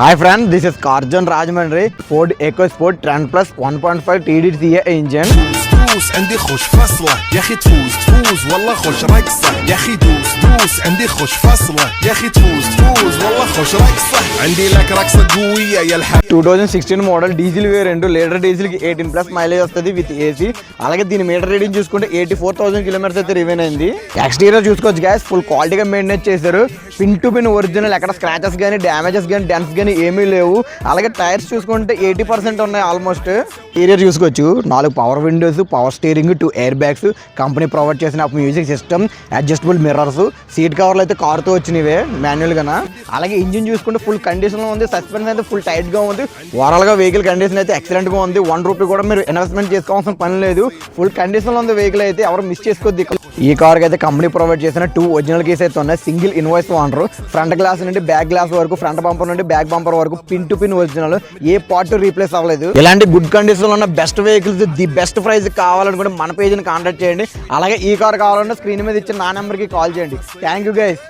Hi friends, this is Karjan Rajmandri, Ford EcoSport Trend Plus 1.5 TDCA engine. دوس عندي خوش فصلة يا اخي تفوز والله خوش رقصة يا اخي دوس عندي خوش فصلة يا اخي تفوز والله خوش رقصة عندي لك رقصة قوية يا الحق 2016 model diesel variant litre diesel కి 18+ mileage వస్తుంది with AC. అలాగే దీని meter reading చూసుకుంటే 84,000 kilometres అయితే రివైన్ అయింది. Exterior చూసుకోవచ్చు గైస్, ఫుల్ క్వాలిటీగా మెయింటైన్ చేశారు. పిన్ టు పిన్ ఒరిజినల్, ఎక్కడ స్క్రాచెస్ కానీ డ్యామేజెస్ కానీ డెంట్స్ కానీ ఏమీ లేవు. అలాగే టైర్స్ చూసుకుంటే 80% ఉన్నాయి ఆల్మోస్ట్. ఇంటీరియర్ చూసుకోవచ్చు, 4 power windows, power steering, 2 air bags, company provide చేసిన music system, adjustable mirrors, seat కవర్లు అయితే కార్తో వచ్చినవే మాన్యువల్ గా. అలాగే ఇంజిన్ చూసుకుంటే ఫుల్ కండిషన్ లో ఉంది. సస్పెన్స్ అయితే ఫుల్ టైట్ గా ఉంది. ఓవరాల్ గా వెహికల్ కండిషన్ అయితే ఎక్సలెంట్ గా ఉంది. 1 రూపీ కూడా మీరు ఇన్వెస్ట్మెంట్ చేసుకోవాల్సిన పని లేదు. ఫుల్ కండిషన్ లో ఉంది వెహికల్ అయితే, ఎవరు మిస్ చేసుకోవద్దు. ఈ కార్ అయితే కంపెనీ ప్రొవైడ్ చేసిన 2 ఒరిజినల్ కీస్ అయితే ఉన్నాయి. Single invoice owner. Front glass నుండి బ్యాక్ గ్లాస్ వరకు, ఫ్రంట్ బంపర్ నుండి బ్యాక్ బంపర్ వరకు pin to pin original. A part replace అవ్వలేదు. ఇలాంటి గుడ్ కండిషన్ లో ఉన్న best vehicles, the best price కావాలనుకుంటే మన పేజ్ ని కాంటాక్ట్ చేయండి. అలాగే ఈ కార్ కావాలంటే స్క్రీన్ మీద ఇచ్చిన నా నెంబర్ కి కాల్ చేయండి. Thank you guys.